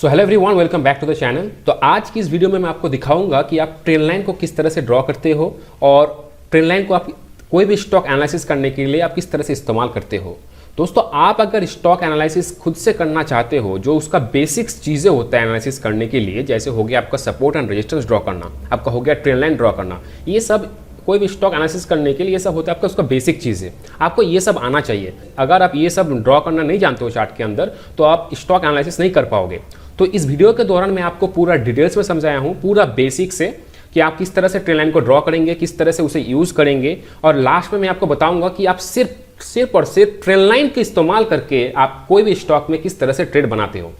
So hello everyone, welcome back to the channel. तो आज की इस वीडियो में मैं आपको दिखाऊंगा कि आप ट्रेंड लाइन को किस तरह से ड्रॉ करते हो और ट्रेंड लाइन को आप कोई भी स्टॉक एनालिसिस करने के लिए आप किस तरह से इस्तेमाल करते हो। दोस्तों, आप अगर स्टॉक एनालिसिस खुद से करना चाहते हो, जो उसका बेसिक्स चीज़ें होता है एनालिसिस करने के लिए, जैसे हो गया आपका सपोर्ट एंड रेजिस्टेंस ड्रॉ करना, आपका हो गया ट्रेंड लाइन ड्रॉ करना, ये सब कोई भी स्टॉक एनालिसिस करने के लिए ये सब होता है आपका उसका बेसिक चीज़ है। आपको ये सब आना चाहिए। अगर आप ये सब ड्रॉ करना नहीं जानते हो चार्ट के अंदर, तो आप स्टॉक एनालिसिस नहीं कर पाओगे। तो इस वीडियो के दौरान मैं आपको पूरा डिटेल्स में समझाया हूँ, पूरा बेसिक से, कि आप किस तरह से ट्रेंड लाइन को ड्रॉ करेंगे, किस तरह से उसे यूज़ करेंगे, और लास्ट में मैं आपको बताऊंगा कि आप सिर्फ और सिर्फ ट्रेंड लाइन के इस्तेमाल करके आप कोई भी स्टॉक में किस तरह से ट्रेड बनाते हो।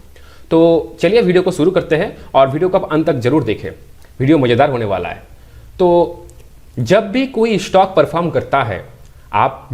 तो चलिए वीडियो को शुरू करते हैं और वीडियो को आप अंत तक जरूर देखें, वीडियो मज़ेदार होने वाला है। तो जब भी कोई स्टॉक परफॉर्म करता है, आप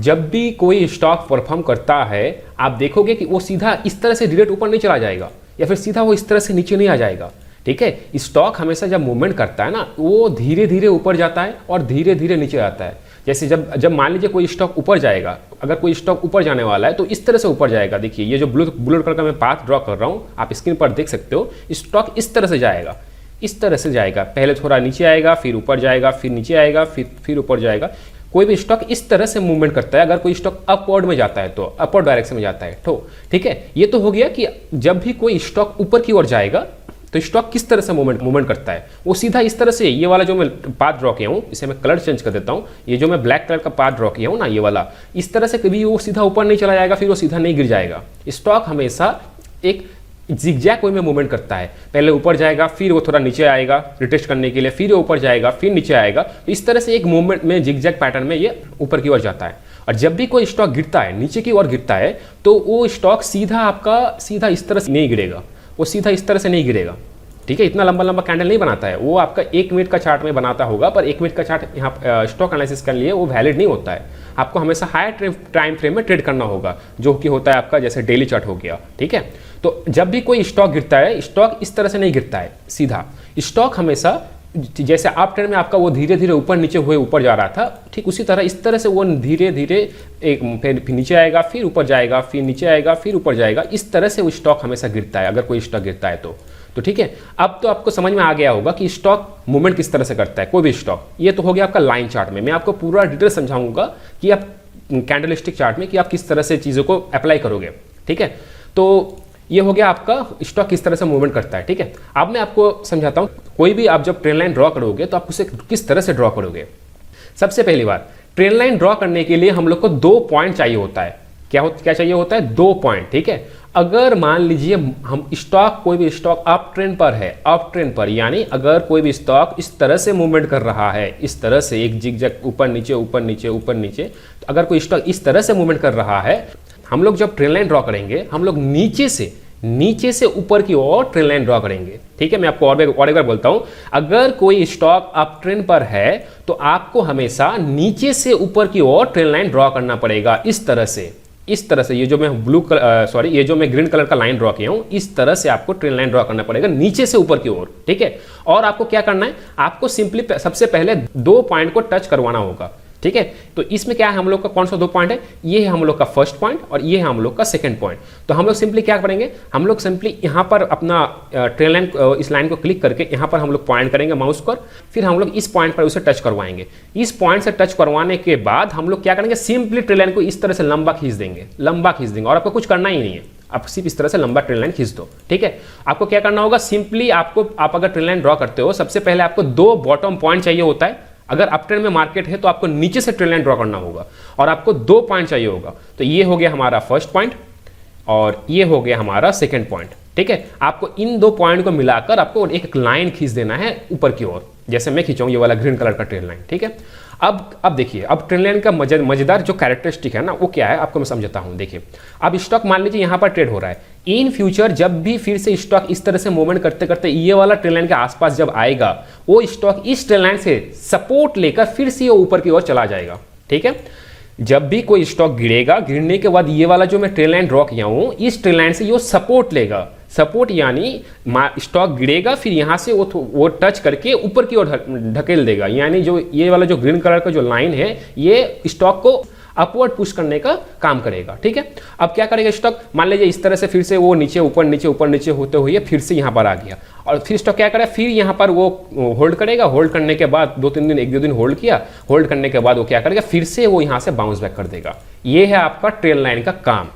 देखोगे कि वो सीधा इस तरह से डायरेक्ट ऊपर नहीं चला जाएगा या फिर सीधा वो इस तरह से नीचे नहीं आ जाएगा। ठीक है, स्टॉक हमेशा जब मूवमेंट करता है ना, वो धीरे धीरे ऊपर जाता है और धीरे धीरे नीचे आता है। जैसे जब मान लीजिए कोई स्टॉक ऊपर जाएगा, अगर कोई स्टॉक ऊपर जाने वाला है तो इस तरह से ऊपर जाएगा। देखिए, ये जो ब्लू कलर का मैं पाथ ड्रॉ कर रहा हूँ, आप स्क्रीन पर देख सकते हो। स्टॉक इस तरह से जाएगा, इस तरह से जाएगा। पहले थोड़ा नीचे आएगा, फिर ऊपर जाएगा, फिर नीचे आएगा, फिर ऊपर जाएगा। कोई भी स्टॉक इस तरह से मूवमेंट करता है। अगर कोई स्टॉक अपवर्ड में जाता है तो अपवर्ड डायरेक्शन में जाता है। तो ठीक है, ये तो हो गया कि जब भी कोई स्टॉक ऊपर की ओर जाएगा तो स्टॉक किस तरह से मूवमेंट करता है। वो सीधा इस तरह से, ये वाला जो मैं पाथ ड्रॉ किया हूँ, इसे मैं कलर चेंज कर देता हूँ। ये जो मैं ब्लैक कलर का पाथ ड्रॉ किया हूँ ना, ये वाला, इस तरह से कभी वो सीधा ऊपर नहीं चला जाएगा, फिर वो सीधा नहीं गिर जाएगा। स्टॉक हमेशा एक जिगजैग वे में मूवमेंट करता है। पहले ऊपर जाएगा, फिर वो थोड़ा नीचे आएगा रिटेस्ट करने के लिए, फिर ऊपर जाएगा, फिर नीचे आएगा। तो इस तरह से एक मूवमेंट में जिगजैग पैटर्न में ये ऊपर की ओर जाता है। और जब भी कोई स्टॉक गिरता है, नीचे की ओर गिरता है, तो वो स्टॉक सीधा इस तरह से नहीं गिरेगा, वो सीधा इस तरह से नहीं गिरेगा। ठीक है, इतना लंबा कैंडल नहीं बनाता है वो। आपका 1 मिनट का चार्ट में बनाता होगा, पर 1 मिनट का चार्ट यहाँ स्टॉक एनालिसिस के लिए वो वैलिड नहीं होता है। आपको हमेशा हायर टाइम फ्रेम में ट्रेड करना होगा, जो कि होता है आपका जैसे डेली चार्ट हो गया। ठीक है, तो जब भी कोई स्टॉक गिरता है, स्टॉक इस तरह से नहीं गिरता है सीधा। स्टॉक हमेशा जैसे आप ट्रेंड में आपका वो धीरे धीरे ऊपर नीचे हुए ऊपर जा रहा था, ठीक उसी तरह इस तरह से वो धीरे धीरे फिर नीचे आएगा, फिर ऊपर जाएगा, फिर नीचे आएगा, फिर ऊपर जाएगा। इस तरह से वो स्टॉक हमेशा गिरता है, अगर कोई स्टॉक गिरता है तो ठीक है। अब तो आपको समझ में आ गया होगा कि स्टॉक मूवमेंट किस तरह से करता है, कोई भी स्टॉक। ये तो हो गया आपका लाइन चार्ट में। मैं आपको पूरा डिटेल समझाऊंगा कि आप कैंडलस्टिक चार्ट में कि आप किस तरह से चीज़ों को अप्लाई करोगे। ठीक है, तो ये हो गया आपका स्टॉक किस तरह से मूवमेंट करता है। ठीक है, अब मैं आपको समझाता हूँ, कोई भी आप जब ट्रेंड लाइन ड्रॉ करोगे तो आप उसे किस तरह से ड्रॉ करोगे। सबसे पहली बात, ट्रेंड लाइन ड्रॉ करने के लिए हम लोग को 2 पॉइंट चाहिए होता है। क्या चाहिए होता है? 2 पॉइंट। ठीक है, अगर मान लीजिए हम कोई भी स्टॉक अप ट्रेंड पर है, अप ट्रेंड पर, यानी अगर कोई भी स्टॉक इस तरह से मूवमेंट कर रहा है, इस तरह से एक जिगजैग ऊपर नीचे ऊपर नीचे ऊपर नीचे, तो अगर कोई स्टॉक इस तरह से मूवमेंट कर रहा है, हम लोग जब ट्रेंड लाइन ड्रॉ करेंगे, हम लोग नीचे से ऊपर की ओर ट्रेंड लाइन ड्रॉ करेंगे। ठीक है, मैं आपको और एक बार बोलता हूं, अगर कोई स्टॉक अप ट्रेंड पर है तो आपको हमेशा नीचे से ऊपर की ओर ट्रेंड लाइन ड्रॉ करना पड़ेगा। इस तरह से ये जो मैं ग्रीन कलर का लाइन ड्रॉ किया हूं, इस तरह से आपको ट्रेंड लाइन ड्रॉ करना पड़ेगा नीचे से ऊपर की ओर। ठीक है, और आपको क्या करना है, आपको सिंपली सबसे पहले 2 पॉइंट को टच करवाना होगा। ठीक है, तो इसमें क्या है, हम लोग का कौन सा 2 पॉइंट है, ये है हम लोग का फर्स्ट पॉइंट और ये है हम लोग का सेकंड पॉइंट। तो हम लोग सिंपली क्या करेंगे, हम लोग सिंपली यहाँ पर अपना ट्रेंड लाइन, इस लाइन को क्लिक करके यहाँ पर हम लोग पॉइंट करेंगे माउस पर, फिर हम लोग इस पॉइंट पर उसे टच करवाएंगे। इस पॉइंट से टच करवाने के बाद हम लोग क्या करेंगे, सिंपली ट्रेंड लाइन को इस तरह से लंबा खींच देंगे और आपको कुछ करना ही नहीं है, आप सिर्फ इस तरह से लंबा ट्रेंड लाइन खींच दो। ठीक है, आपको क्या करना होगा, सिंपली आप अगर ट्रेंड लाइन ड्रॉ करते हो, सबसे पहले आपको 2 बॉटम पॉइंट चाहिए होता है। अगर अप ट्रेंड में मार्केट है तो आपको नीचे से ट्रेंड लाइन ड्रॉ करना होगा और आपको 2 पॉइंट चाहिए होगा। तो ये हो गया हमारा फर्स्ट पॉइंट और ये हो गया हमारा सेकंड पॉइंट। ठीक है, आपको इन 2 पॉइंट को मिलाकर आपको एक लाइन खींच देना है ऊपर की ओर, जैसे मैं खींचाऊं ये वाला ग्रीन कलर का ट्रेंड लाइन। ठीक है, अब देखिए, अब ट्रेंड लाइन का मजेदार जो कैरेक्टरिस्टिक है ना, वो क्या है आपको मैं समझाता हूं। देखिए, अब स्टॉक मान लीजिए यहां पर ट्रेड हो रहा है। इन फ्यूचर जब भी फिर से स्टॉक इस तरह से मूवमेंट करते करते ये वाला ट्रेंड लाइन के आसपास जब आएगा, वो स्टॉक इस ट्रेंड लाइन से सपोर्ट लेकर फिर से ऊपर की ओर चला जाएगा। ठीक है, जब भी कोई स्टॉक गिरेगा, गिरने के बाद ये वाला जो मैं ट्रेंड लाइन ड्रॉ किया हूं, इस ट्रेंड लाइन से ये सपोर्ट लेगा। सपोर्ट यानी स्टॉक गिरेगा, फिर यहां से वो टच करके ऊपर की ओर ढकेल देगा। यानी जो ये वाला जो ग्रीन कलर का जो लाइन है, ये स्टॉक को अपवर्ड पुश करने का काम करेगा। ठीक है, अब क्या करेगा स्टॉक, मान लीजिए इस तरह से फिर से वो नीचे ऊपर नीचे होते हुए फिर से यहाँ पर आ गया, और फिर स्टॉक क्या करेगा, फिर यहाँ पर वो होल्ड करेगा, होल्ड करने के बाद 2-3 दिन 1-2 दिन होल्ड किया, होल्ड करने के बाद वो क्या करेगा, फिर से वो यहाँ से बाउंस बैक कर देगा। ये है आपका ट्रेल लाइन का काम।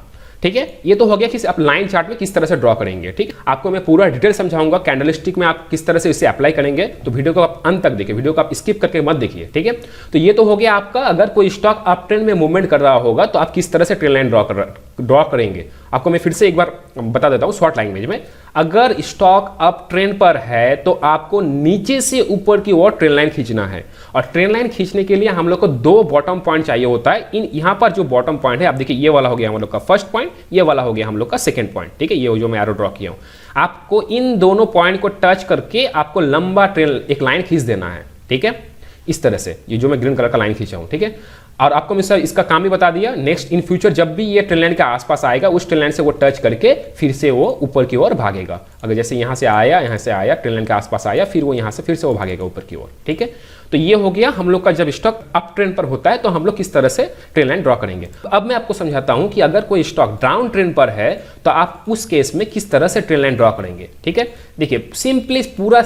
ठीक है, ये तो हो गया कि आप लाइन चार्ट में किस तरह से ड्रॉ करेंगे। ठीक, आपको मैं पूरा डिटेल समझाऊंगा कैंडलस्टिक में आप किस तरह से इसे अप्लाई करेंगे, तो वीडियो को आप अंत तक देखिए, वीडियो को आप स्किप करके मत देखिए। ठीक है, तो ये तो हो गया आपका, अगर कोई स्टॉक अप ट्रेंड में मूवमेंट कर रहा होगा तो आप किस तरह से ट्रेल लाइन ड्रॉ करेंगे। आपको मैं फिर से एक बार बता देता हूं शॉर्ट लैंग्वेज में, अगर स्टॉक अप ट्रेंड पर है तो आपको नीचे से ऊपर की ओर ट्रेल लाइन खींचना है, और ट्रेल लाइन खींचने के लिए हम लोग को 2 बॉटम पॉइंट चाहिए होता है। यहां पर जो बॉटम पॉइंट है, आप देखिए ये वाला हो गया हम लोग का फर्स्ट पॉइंट, ये वाला हो गया हम लोग का सेकंड पॉइंट। ठीक है, ये जो मैं एरो ड्रॉ किया हूं, आपको इन दोनों पॉइंट को टच करके आपको लंबा ट्रेल एक लाइन खींच देना है। ठीक है, इस तरह से, ये जो मैं ग्रीन कलर का लाइन खींचा हूं। ठीक है, और आपको मैं सर इसका काम भी बता दिया। नेक्स्ट इन फ्यूचर जब भी ये ट्रेल लाइन के आसपास आएगा, उस ट्रेल लाइन से वो टच करके फिर से वो ऊपर की ओर भागेगा। अगर जैसे यहाँ से आया ट्रेल लाइन के आसपास आया, फिर वो यहाँ से फिर से वो भागेगा ऊपर की ओर। ठीक है, तो ये हो गया हम लोग का, जब स्टॉक अप ट्रेंड पर होता है तो हम लोग किस तरह से ट्रेल लाइन ड्रॉ करेंगे। तो अब मैं आपको समझाता हूं कि अगर कोई स्टॉक डाउन ट्रेंड पर है तो आप उस केस में किस तरह से ट्रेल लाइन ड्रॉ करेंगे। ठीक है, देखिए सिंपली पूरा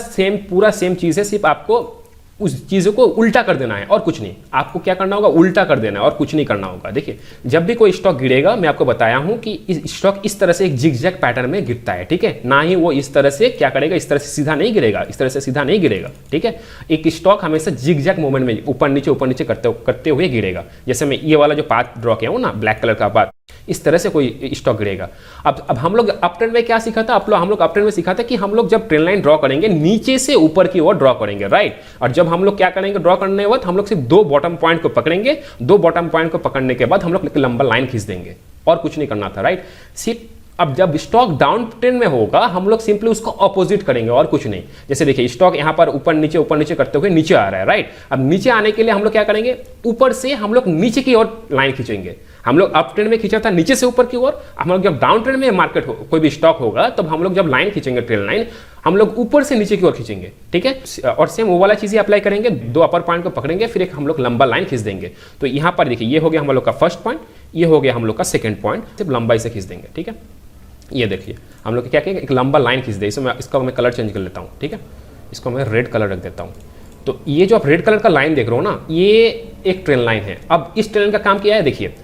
सेम चीज है, सिर्फ आपको उस चीज़ों को उल्टा कर देना है और कुछ नहीं। आपको क्या करना होगा, उल्टा कर देना है और कुछ नहीं करना होगा। देखिए जब भी कोई स्टॉक गिरेगा, मैं आपको बताया हूं कि इस स्टॉक इस तरह से एक जिगजैग पैटर्न में गिरता है। ठीक है, ना ही वो इस तरह से क्या करेगा, इस तरह से सीधा नहीं गिरेगा, इस तरह से सीधा नहीं गिरेगा। ठीक है, एक स्टॉक हमेशा जिगजैग मूवमेंट में ऊपर नीचे करते हुए गिरेगा। जैसे मैं ये वाला जो पाथ ड्रॉ किया हूं ना, ब्लैक कलर का पाथ, इस तरह से कोई स्टॉक गिरेगा। अब हम लोग अप ट्रेंड में क्या सीखा था, हम लोग अप ट्रेंड में सीखा था कि हम लोग जब ट्रेंड लाइन ड्रॉ करेंगे नीचे से ऊपर की ओर ड्रॉ करेंगे, राइट। और जब हम लोग क्या करेंगे, ड्रॉ करने के बाद हम लोग सिर्फ 2 बॉटम पॉइंट को पकड़ेंगे, 2 बॉटम पॉइंट को पकड़ने के बाद हम लोग लंबा लाइन खींच देंगे और कुछ नहीं करना था, राइट। सिर्फ अब जब स्टॉक डाउन ट्रेंड में होगा, हम लोग सिंपली उसको ऑपोजिट करेंगे और कुछ नहीं। जैसे देखिए स्टॉक यहां पर ऊपर नीचे करते हुए नीचे आ रहा है, राइट। अब नीचे आने के लिए हम लोग क्या करेंगे, ऊपर से हम लोग नीचे की ओर लाइन खींचेंगे। हम लोग अप ट्रेंड में खींचा था नीचे से ऊपर की ओर, हम लोग जब डाउन ट्रेंड में मार्केट कोई भी स्टॉक होगा, तब हम लोग जब लाइन खींचेंगे, ट्रेल लाइन, हम लोग ऊपर से नीचे की ओर खींचेंगे। ठीक है, और सेम वो वाला चीज़ अप्लाई करेंगे, 2 अपर पॉइंट को पकड़ेंगे, फिर एक हम लोग लंबा लाइन खींच देंगे। तो यहाँ पर देखिए ये हो गया हम लोग का फर्स्ट पॉइंट, ये हो गया हम लोग का सेकंड पॉइंट, सिर्फ लंबाई से खींच देंगे। ठीक है, ये देखिए हम लोग क्या कहेंगे, एक लंबा लाइन खींच दे। इसको मैं कलर चेंज कर लेता हूँ। ठीक है, इसको मैं रेड कलर रख देता हूँ। तो ये जो आप रेड कलर का लाइन देख रहे हो ना, ये एक ट्रेल लाइन है। अब इस ट्रेल लाइन का काम क्या है, देखिए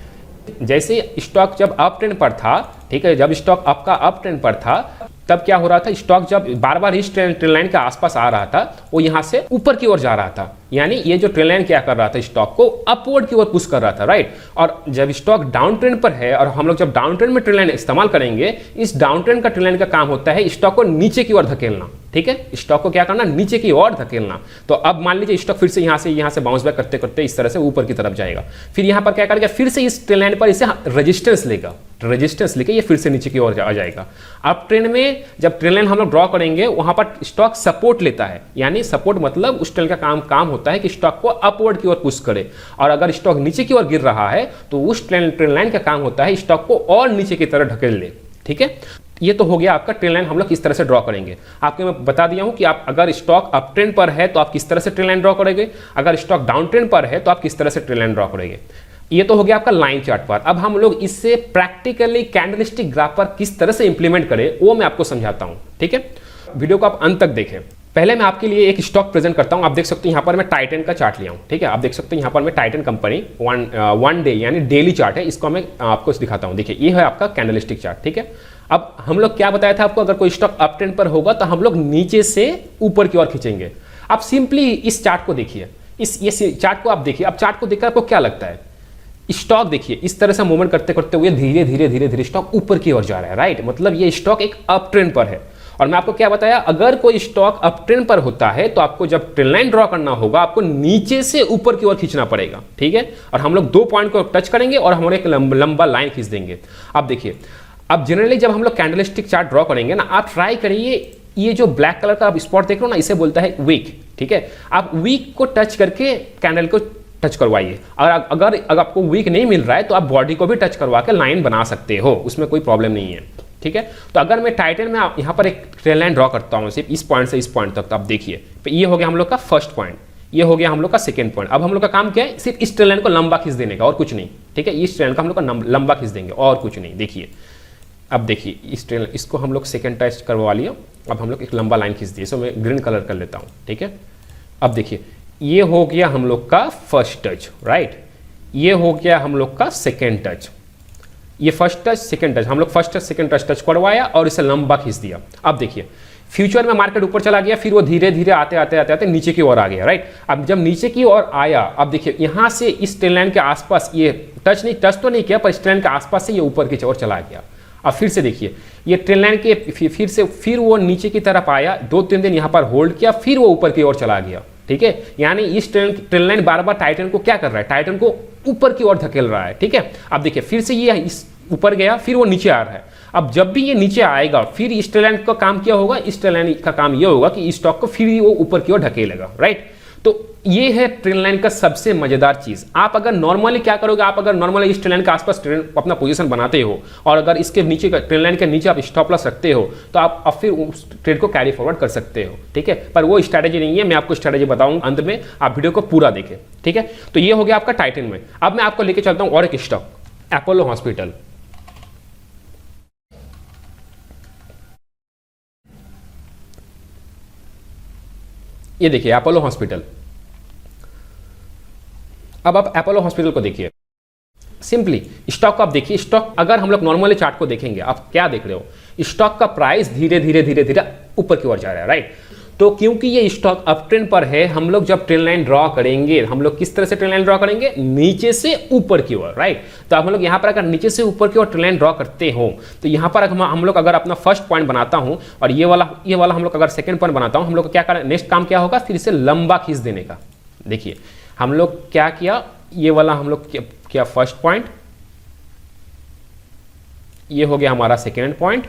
जैसे स्टॉक जब अप ट्रेंड पर था, ठीक है, जब स्टॉक आपका अप ट्रेंड पर था, तब क्या हो रहा था, स्टॉक जब बार बार इस ट्रेल लाइन के आसपास आ रहा था, वो यहां से ऊपर की ओर जा रहा था। यानी ये जो ट्रेल लाइन क्या कर रहा था, स्टॉक को अपवर्ड की ओर पुश कर रहा था, राइट। और जब स्टॉक डाउन ट्रेंड पर है, और हम लोग जब डाउन ट्रेंड में ट्रेल लाइन इस्तेमाल करेंगे, इस डाउन ट्रेंड का ट्रेल लाइन का काम होता है स्टॉक को नीचे की ओर धकेलना। ठीक है, स्टॉक को क्या करना, नीचे की ओर धकेलना। तो अब मान लीजिए स्टॉक फिर से यहाँ से बाउंस बैक करते करते इस तरह से ऊपर की तरफ जाएगा, फिर यहाँ पर क्या करेगा, फिर से इस ट्रेल लाइन पर इसे रेजिस्टेंस लेके ये फिर से नीचे की ओर आ जाएगा। अप ट्रेंड में जब ट्रेल लाइन हम लोग ड्रॉ करेंगे, वहां पर स्टॉक सपोर्ट लेता है। यानी सपोर्ट मतलब उस ट्रेल का काम होता है कि स्टॉक को अपवर्ड की ओर पुश करे, और अगर स्टॉक नीचे की ओर गिर रहा है तो उस ट्रेल लाइन का काम होता है स्टॉक को और नीचे की तरफ ढकेल ले। ठीक है, ये तो हो गया आपका ट्रेल लाइन हम लोग किस तरह से ड्रॉ करेंगे। आपको मैं बता दिया हूं कि आप अगर स्टॉक अप ट्रेंड पर है तो आप किस तरह से ट्रेल लाइन ड्रॉ करेंगे, अगर स्टॉक डाउन ट्रेंड पर है तो आप किस तरह से ट्रेल लाइन ड्रॉ करेंगे। ये तो हो गया आपका लाइन चार्ट पर। अब हम लोग इससे प्रैक्टिकली कैंडलस्टिक ग्राफ पर किस तरह से इंप्लीमेंट करें, वो मैं आपको समझाता हूं। ठीक है, वीडियो को आप अंत तक देखें। पहले मैं आपके लिए एक स्टॉक प्रेजेंट करता हूं। आप देख सकते हैं यहाँ पर मैं टाइटन का चार्ट लिया हूं। ठीक है, आप देख सकते हैं यहाँ पर मैं टाइटन कंपनी वन डे यानी डेली चार्ट है, इसको मैं आपको दिखाता हूं। देखिए ये है आपका कैंडलस्टिक चार्ट। ठीक है, अब हम लोग क्या बताया था आपको, अगर कोई स्टॉक अप ट्रेंड पर होगा तो हम लोग नीचे से ऊपर की ओर खींचेंगे। आप सिंपली इस चार्ट को देखिए, ये चार्ट को आप देखिए। अब चार्ट को देखकर आपको क्या लगता है, स्टॉक देखिए इस तरह से मूवमेंट करते करते हुए धीरे धीरे स्टॉक ऊपर की ओर जा रहा है, राइट। मतलब ये स्टॉक एक अप ट्रेंड पर है। और मैं आपको क्या बताया, अगर कोई स्टॉक अप ट्रेंड पर होता है तो आपको जब ट्रेल लाइन ड्रॉ करना होगा, आपको नीचे से ऊपर की ओर खींचना पड़ेगा। ठीक है, और हम लोग 2 पॉइंट को टच करेंगे और हम एक लंबा लाइन खींच देंगे। अब देखिए, अब जनरली जब हम लोग कैंडलस्टिक चार्ट ड्रॉ करेंगे ना, आप ट्राई करिए, ये जो ब्लैक कलर का आप स्पॉट देख रहे हो ना, इसे बोलता है वीक। ठीक है, आप वीक को टच करके कैंडल को टच करवाइए। और अगर आपको वीक नहीं मिल रहा है तो आप बॉडी को भी टच करवा के लाइन बना सकते हो, उसमें कोई प्रॉब्लम नहीं है। ठीक है, तो अगर मैं टाइटन में यहाँ पर एक ट्रेल लाइन ड्रॉ करता हूँ सिर्फ इस पॉइंट से इस पॉइंट तक, तो आप देखिए ये हो गया हम लोग का फर्स्ट पॉइंट, ये हो गया हम लोग का सेकंड पॉइंट। अब हम लोग का काम क्या है, सिर्फ इस ट्रेल लाइन को लंबा खींच देने का और कुछ नहीं। ठीक है। इस ट्रेन का हम लोग का लंबा खींच देंगे और कुछ नहीं। देखिए अब देखिए इस ट्रेन इसको हम लोग सेकेंड टच करवा लिया। अब हम लोग एक लंबा लाइन खींच दिए, सो मैं ग्रीन कलर कर लेता हूँ, ठीक है। अब देखिए ये हो गया हम लोग का फर्स्ट टच, राइट। ये हो गया हम लोग का सेकेंड टच। ये फर्स्ट टच सेकेंड टच, हम लोग फर्स्ट टच सेकेंड टच करवाया और इसे लंबा खींच दिया। अब देखिए फ्यूचर में मार्केट ऊपर चला गया, फिर वो धीरे धीरे आते आते आते आते नीचे की ओर आ गया, राइट। अब जब नीचे की ओर आया, अब देखिए यहाँ से इस ट्रेन लाइन के आसपास ये टच तो नहीं किया, पर इस ट्रेन के आसपास से ये ऊपर की ओर चला गया। अब फिर से देखिए ये ट्रेन लाइन के फिर वो नीचे की तरफ आया, 2-3 दिन यहाँ पर होल्ड किया, फिर वो ऊपर की ओर चला गया, ठीक है। यानी इस ट्रेन लाइन बार बार टाइटन को क्या कर रहा है, टाइटन को ऊपर की ओर धकेल रहा है, ठीक है। अब देखिए फिर से ये इस ऊपर गया, फिर वो नीचे आ रहा है। अब जब भी ये नीचे आएगा, फिर इस ट्रेन लाइन का काम क्या होगा, इस ट्रेन लाइन का काम ये होगा कि इस स्टॉक को फिर वो ऊपर की ओर ढकेलेगा, राइट। तो ये है ट्रेन लाइन का सबसे मजेदार चीज। आप अगर नॉर्मली क्या करोगे, आप अगर नॉर्मली इस ट्रेन लाइन के आसपास अपना पोजीशन बनाते हो और अगर इसके नीचे ट्रेन लाइन के नीचे आप स्टॉप लॉस रखते हो, तो आप फिर उस ट्रेड को कैरी फॉरवर्ड कर सकते हो, ठीक है। पर वो स्ट्रैटेजी नहीं है, मैं आपको स्ट्रैटेजी बताऊंगा अंत में, आप वीडियो को पूरा देखें, ठीक है। तो ये हो गया आपका टाइटन में। अब मैं आपको लेके चलता हूं और एक स्टॉक, अपोलो हॉस्पिटल। ये देखिए अपोलो हॉस्पिटल। अब आप अपोलो हॉस्पिटल को देखिए, सिंपली स्टॉक को आप देखिए। स्टॉक अगर हम लोग नॉर्मली चार्ट को देखेंगे, आप क्या देख रहे हो, स्टॉक का प्राइस धीरे धीरे धीरे धीरे ऊपर की ओर जा रहा है, राइट। तो क्योंकि ये स्टॉक अप ट्रेंड पर है, हम लोग जब ट्रेंड लाइन ड्रॉ करेंगे, हम लोग किस तरह से ट्रेंड लाइन ड्रॉ करेंगे, नीचे से ऊपर की ओर, राइट। तो हम लोग यहाँ पर अगर नीचे से ऊपर की ओर ट्रेंड लाइन ड्रॉ करते हो, तो यहाँ पर हम लोग अगर अपना फर्स्ट पॉइंट बनाता हूँ और ये वाला हम लोग अगर सेकंड पॉइंट बनाता हूँ, हम लोग को क्या करना, नेक्स्ट काम क्या होगा, फिर इसे लंबा खींच देने का। देखिए हम लोग क्या किया, ये वाला हम लोग क्या फर्स्ट पॉइंट, ये हो गया हमारा सेकेंड पॉइंट,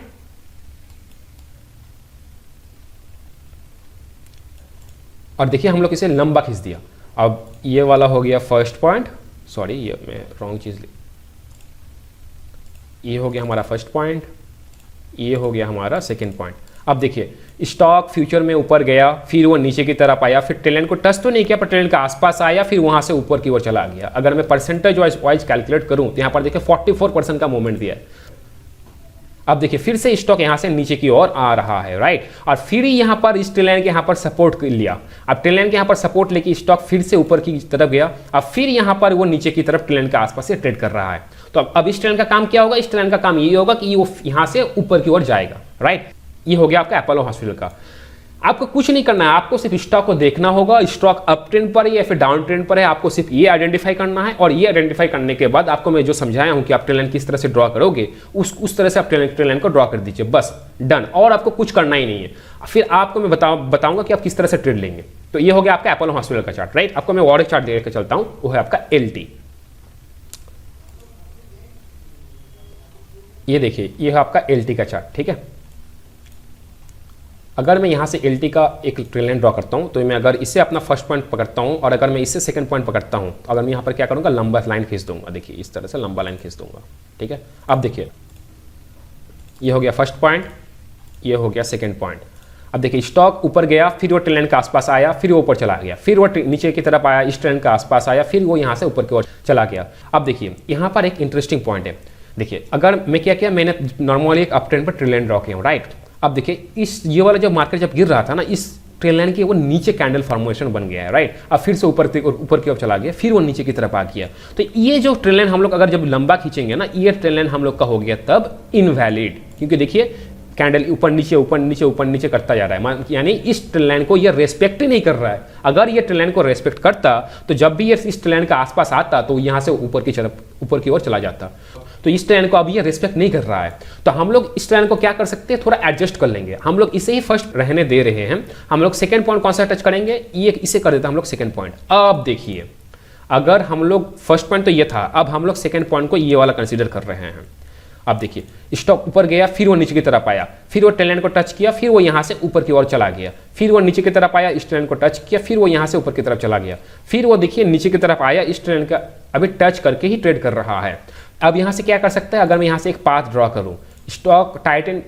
और देखिए हम लोग इसे लंबा खींच दिया। अब ये वाला हो गया फर्स्ट पॉइंट, सॉरी ये मैं रॉन्ग चीज ली, ये हो गया हमारा फर्स्ट पॉइंट, ये हो गया हमारा सेकेंड पॉइंट। अब देखिए स्टॉक फ्यूचर में ऊपर गया, फिर वो नीचे की तरफ आया, फिर ट्रेन को टच तो नहीं किया, पर ट्रेन के आसपास आया, फिर वहां से ऊपर की ओर चला गया। अगर मैं परसेंटेज वाइज कैलकुलेट करूं तो यहां पर देखिए 44% का मूवमेंट दिया है। अब देखिए फिर से स्टॉक यहां से नीचे की ओर आ रहा है, राइट। और फिर यहां पर इस ट्रेन लाइन के यहां पर सपोर्ट लिया। अब ट्रेन लाइन के यहां पर सपोर्ट लेके स्टॉक फिर से ऊपर की तरफ गया। अब फिर यहां पर वो नीचे की तरफ ट्रेन लाइन के आसपास से ट्रेड कर रहा है। तो अब इस ट्रेन का काम क्या होगा, इस ट्रेन का काम ये होगा कि वो यहां से ऊपर की ओर जाएगा, राइट। ये हो गया आपका अपोलो हॉस्पिटल का। आपको कुछ नहीं करना है, आपको सिर्फ स्टॉक को देखना होगा, स्टॉक अप ट्रेंड पर है या फिर डाउन ट्रेंड पर है, आपको सिर्फ ये आइडेंटिफाई करना है। और ये आइडेंटिफाई करने के बाद आपको मैं जो समझाया हूं कि आप ट्रेन लाइन किस तरह से ड्रॉ करोगे, उस तरह से आप ट्रेन लाइन को ड्रॉ कर दीजिए, बस डन। और आपको कुछ करना ही नहीं है। फिर आपको मैं बताऊंगा कि आप किस तरह से ट्रेड लेंगे। तो ये हो गया आपका अपोलो हॉस्पिटल का चार्ट, राइट। आपको मैं और एक चार्ट देकर चलता हूं, वो है आपका एलटी। ये देखिए ये है आपका एलटी का चार्ट, ठीक है। अगर मैं यहाँ से एलटी का एक ट्रेन लाइन ड्रॉ करता हूँ, तो मैं अगर इसे अपना फर्स्ट पॉइंट पकड़ता हूँ और अगर मैं इससे सेकंड पॉइंट पकड़ता हूँ, अगर मैं यहाँ पर क्या करूँगा, लंबा लाइन खींच दूंगा। देखिए इस तरह से लंबा लाइन खींच दूंगा, ठीक है। अब देखिए ये हो गया फर्स्ट पॉइंट, ये हो गया सेकेंड पॉइंट। अब देखिए स्टॉक ऊपर गया, फिर वो ट्रेन लाइन के आसपास आया, फिर वो ऊपर चला गया, फिर वो नीचे की तरफ आया, इस ट्रेन के आसपास आया, फिर वो यहाँ से ऊपर की ओर चला गया। अब देखिए यहाँ पर एक इंटरेस्टिंग पॉइंट है। देखिए अगर मैं क्या किया, मैंने नॉर्मली एक अप ट्रेंड पर ट्रेन लाइन ड्रॉ किया हूँ, राइट। अब देखिए ये वाला जो मार्केट जब गिर रहा था ना, इस ट्रेन लाइन की वो नीचे कैंडल फॉर्मेशन बन गया है, राइट। अब फिर से ऊपर की ओर चला गया, फिर वो नीचे की तरफ आ गया। तो ये जो ट्रेन लाइन हम लोग अगर जब लंबा खींचेंगे ना, ये ट्रेन लाइन हम लोग का हो गया तब इनवैलिड, क्योंकि देखिए कैंडल ऊपर नीचे ऊपर नीचे ऊपर नीचे करता जा रहा है, यानी इस ट्रेन लाइन को ये रेस्पेक्ट ही नहीं कर रहा है। अगर ये ट्रेन लाइन को रेस्पेक्ट करता तो जब भी ये इस ट्रेन लाइन के आसपास आता तो यहाँ से ऊपर की ओर चला जाता। तो इस ट्रेन को अब ये रिस्पेक्ट नहीं कर रहा है, तो हम लोग इस ट्रेन को क्या कर सकते हैं, थोड़ा एडजस्ट कर लेंगे। हम लोग इसे ही फर्स्ट रहने दे रहे हैं, हम लोग सेकंड पॉइंट कौन सा टच करेंगे, ये इसे कर देते हैं हम लोग सेकंड पॉइंट। अब देखिए अगर हम लोग फर्स्ट पॉइंट तो ये था, अब हम लोग सेकंड पॉइंट को ये वाला कंसीडर कर रहे हैं। अब देखिए स्टॉक ऊपर गया, फिर वो नीचे की तरफ आया, फिर वो ट्रेन लाइन को टच किया, फिर वो यहाँ से ऊपर की ओर चला गया, फिर वो नीचे की तरफ आया, इस ट्रेन को टच किया, फिर वो यहाँ से ऊपर की तरफ चला गया, फिर वो देखिए नीचे की तरफ आया, इस ट्रेन का अभी टच करके ही ट्रेड कर रहा है। अब यहाँ से क्या कर सकता है, अगर मैं यहाँ से एक पाथ ड्रॉ करूँ, स्टॉक टाइटन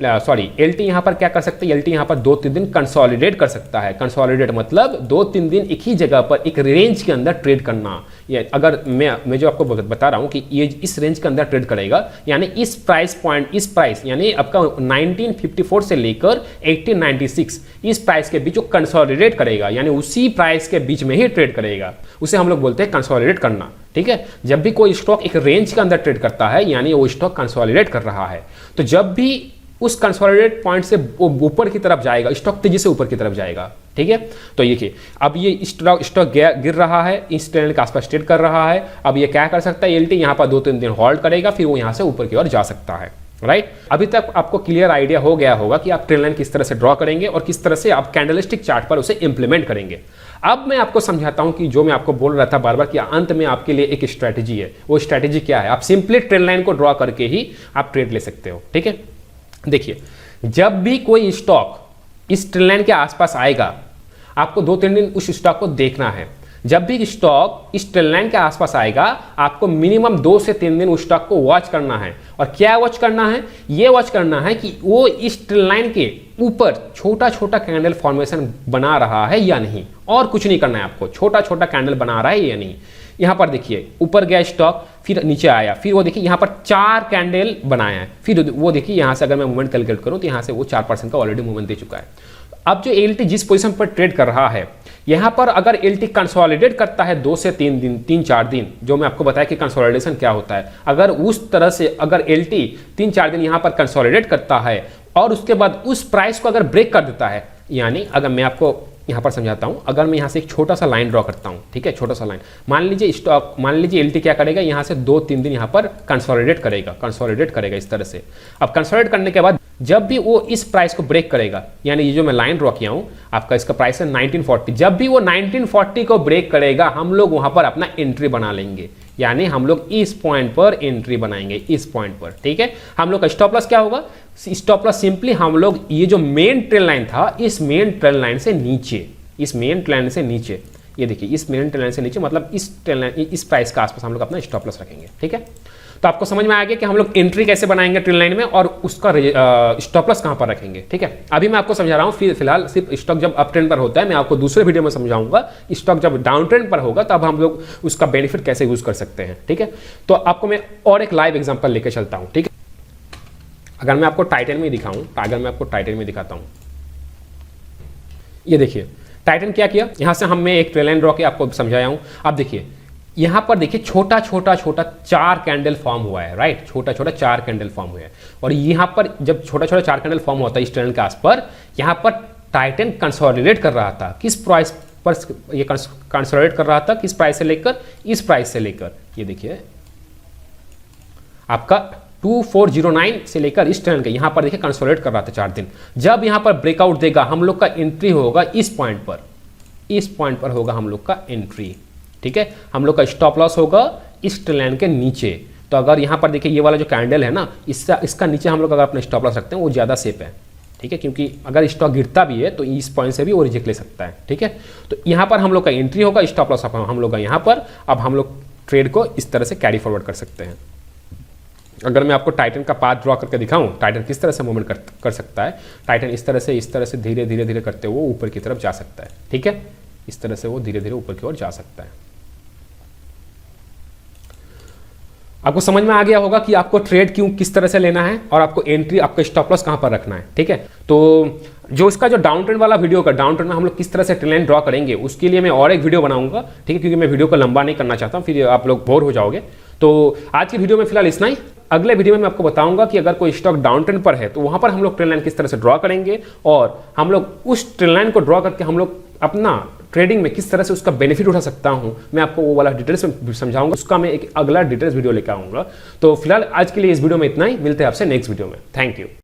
एलटी यहाँ पर क्या कर सकते हैं, एलटी यहाँ पर 2-3 दिन कंसोलिडेट कर सकता है। कंसोलिडेट मतलब 2-3 दिन एक ही जगह पर एक रेंज के अंदर ट्रेड करना। ये अगर मैं जो आपको बता रहा हूँ कि ये इस रेंज के अंदर ट्रेड करेगा, यानी इस प्राइस यानी आपका 1954 से लेकर 1896 इस प्राइस के बीच जो कंसोलिडेट करेगा, यानी उसी प्राइस के बीच में ही ट्रेड करेगा, उसे हम लोग बोलते हैं कंसोलिडेट करना। ठीक है, जब भी कोई स्टॉक एक रेंज के अंदर ट्रेड करता है यानी वो स्टॉक कंसोलिडेट कर रहा है, तो जब भी उस कंसोलिडेट पॉइंट से ऊपर की तरफ जाएगा, स्टॉक तेजी से ऊपर की तरफ जाएगा। ठीक है, तो ये अब ये स्टॉक गिर रहा है, इस ट्रेंड के आसपास ट्रेड कर रहा है। अब ये क्या कर सकता है, एलटी यहाँ पर 2-3 दिन होल्ड करेगा, फिर वो यहाँ से ऊपर की ओर जा सकता है। राइट, अभी तक आपको क्लियर आइडिया हो गया होगा कि आप ट्रेंड लाइन किस तरह से ड्रॉ करेंगे और किस तरह से आप कैंडलस्टिक चार्ट पर उसे इंप्लीमेंट करेंगे। अब मैं आपको समझाता हूं कि जो मैं आपको बोल रहा था बार बार कि अंत में आपके लिए एक स्ट्रैटेजी है। वो स्ट्रैटेजी क्या है, आप सिंपली ट्रेंड लाइन को ड्रॉ करके ही आप ट्रेड ले सकते हो। ठीक है, देखिए जब भी कोई स्टॉक इस ट्रेंड लाइन के आसपास आएगा, आपको 2-3 दिन उस स्टॉक को देखना है। जब भी स्टॉक इस ट्रेंड लाइन के आसपास आएगा, आपको मिनिमम 2 से 3 दिन उस स्टॉक को वॉच करना है। और क्या वॉच करना है, ये वॉच करना है कि वो इस ट्रेंड लाइन के ऊपर छोटा छोटा कैंडल फॉर्मेशन बना रहा है या नहीं, और कुछ नहीं करना है आपको। छोटा छोटा कैंडल बना रहा है या नहीं। यहाँ पर देखिए ऊपर गया स्टॉक, फिर नीचे आया, फिर वो देखिए यहाँ पर 4 कैंडल बनाया है, फिर वो देखिए यहाँ से अगर मैं मूवमेंट कैलकुलेट करूँ तो यहाँ से वो 4% का ऑलरेडी मूवमेंट दे चुका है। अब जो एलटी जिस पोजीशन पर ट्रेड कर रहा है, यहाँ पर अगर एलटी कंसोलिडेट करता है 2 से 3-4 दिन, जो मैं आपको बताया कि कंसोलिडेशन क्या होता है, अगर उस तरह से अगर एलटी 3-4 दिन यहाँ पर कंसोलिडेट करता है और उसके बाद उस प्राइस को अगर ब्रेक कर देता है, यानी अगर मैं आपको यहाँ पर समझाता हूँ, अगर मैं यहाँ से एक छोटा सा लाइन ड्रॉ करता हूँ, ठीक है, छोटा सा लाइन, मान लीजिए एलटी क्या करेगा, यहाँ से 2-3 दिन यहाँ पर कंसोलिडेट करेगा इस तरह से। अब कंसोलिडेट करने के बाद जब भी वो इस प्राइस को ब्रेक करेगा, यानी ये जो मैं लाइन ड्रॉ किया हूँ आपका, इसका प्राइस है 1940, जब भी वो 1940 को ब्रेक करेगा, हम लोग वहां पर अपना एंट्री बना लेंगे, यानी हम लोग इस पॉइंट पर एंट्री बनाएंगे, इस पॉइंट पर। ठीक है, हम लोग का स्टॉप लॉस क्या होगा, स्टॉप लॉस सिंपली हम लोग ये जो मेन ट्रेंड लाइन था, इस मेन ट्रेंड लाइन से नीचे, ये देखिए इस मेन ट्रेंड लाइन से नीचे, मतलब इस ट्रेंड लाइन, इस प्राइस के आसपास हम लोग अपना स्टॉप लॉस रखेंगे। ठीक है, तो आपको समझ में आ गया कि हम लोग एंट्री कैसे बनाएंगे ट्रेंड लाइन में और उसका स्टॉप लॉस कहां पर रखेंगे। ठीक है, अभी मैं आपको समझा रहा हूं, फिलहाल सिर्फ स्टॉक जब अप ट्रेंड पर होता है, मैं आपको दूसरे वीडियो में समझाऊंगा स्टॉक जब डाउन ट्रेंड पर होगा तब हम लोग उसका बेनिफिट कैसे यूज कर सकते हैं। ठीक है, तो आपको मैं और एक लाइव एग्जांपल लेके चलता हूं। ठीक है, अगर मैं आपको टाइटन में दिखाता हूं, ये देखिए टाइटन क्या किया, यहां से मैं एक ट्रेंड लाइन ड्रॉ के आपको समझाया हूं। अब देखिए यहां पर देखिए छोटा 4 कैंडल फॉर्म हुआ है। राइट, छोटा 4 कैंडल फॉर्म हुआ है, और यहां पर जब छोटा 4 कैंडल फॉर्म होता है इस ट्रेंड के आस पर, यहां पर टाइटन कंसोलिडेट कर रहा था। किस प्राइस पर ये कंसोलिडेट कर रहा था, किस प्राइस से लेकर, इस प्राइस से लेकर, ये देखिए आपका 2409 से लेकर इस ट्रेंड के यहां पर देखिए कंसोलिडेट कर रहा था 4 दिन। जब यहां पर ब्रेकआउट देगा, हम लोग का एंट्री होगा इस पॉइंट पर होगा हम लोग का एंट्री। ठीक है, हम लोग का स्टॉप लॉस होगा इस ट्रेंड लाइन के नीचे। तो अगर यहाँ पर देखिए ये वाला जो कैंडल है ना, इसका नीचे हम लोग अगर अपना स्टॉप लॉस रखते हैं, वो ज़्यादा सेफ है। ठीक है, क्योंकि अगर स्टॉक गिरता भी है तो इस पॉइंट से भी वो रिजेक्ट ले सकता है। ठीक है, तो यहाँ पर हम लोग का एंट्री होगा, स्टॉप लॉस हम लोग का यहाँ पर। अब हम लोग ट्रेड को इस तरह से कैरी फॉरवर्ड कर सकते हैं। अगर मैं आपको टाइटन का पाथ ड्रॉ करके दिखाऊं, टाइटन किस तरह से मूवमेंट कर सकता है, टाइटन इस तरह से धीरे धीरे करते हुए ऊपर की तरफ जा सकता है। ठीक है, इस तरह से वो धीरे धीरे ऊपर की ओर जा सकता है। आपको समझ में आ गया होगा कि आपको ट्रेड किस तरह से लेना है और आपको एंट्री, आपका स्टॉप लॉस कहां पर रखना है। ठीक है, तो जो इसका जो डाउन ट्रेंड वाला वीडियो का, डाउन ट्रेंड में हम लोग किस तरह से ट्रेंड लाइन ड्रॉ करेंगे, उसके लिए मैं और एक वीडियो बनाऊंगा। ठीक है, क्योंकि मैं वीडियो को लंबा नहीं करना चाहता हूं, फिर आप लोग बोर हो जाओगे। तो आज की वीडियो में फिलहाल इतना ही। अगले वीडियो में मैं आपको बताऊंगा कि अगर कोई स्टॉक डाउन ट्रेंड पर है तो वहां पर हम लोग ट्रेंड लाइन किस तरह से ड्रॉ करेंगे, और हम लोग उस ट्रेंड लाइन को ड्रॉ करके हम लोग अपना ट्रेडिंग में किस तरह से उसका बेनिफिट उठा सकता हूं, मैं आपको वो वाला डिटेल्स में समझाऊंगा। उसका मैं एक अगला डिटेल्स वीडियो लेकर आऊंगा। तो फिलहाल आज के लिए इस वीडियो में इतना ही, मिलते हैं आपसे नेक्स्ट वीडियो में। Thank you.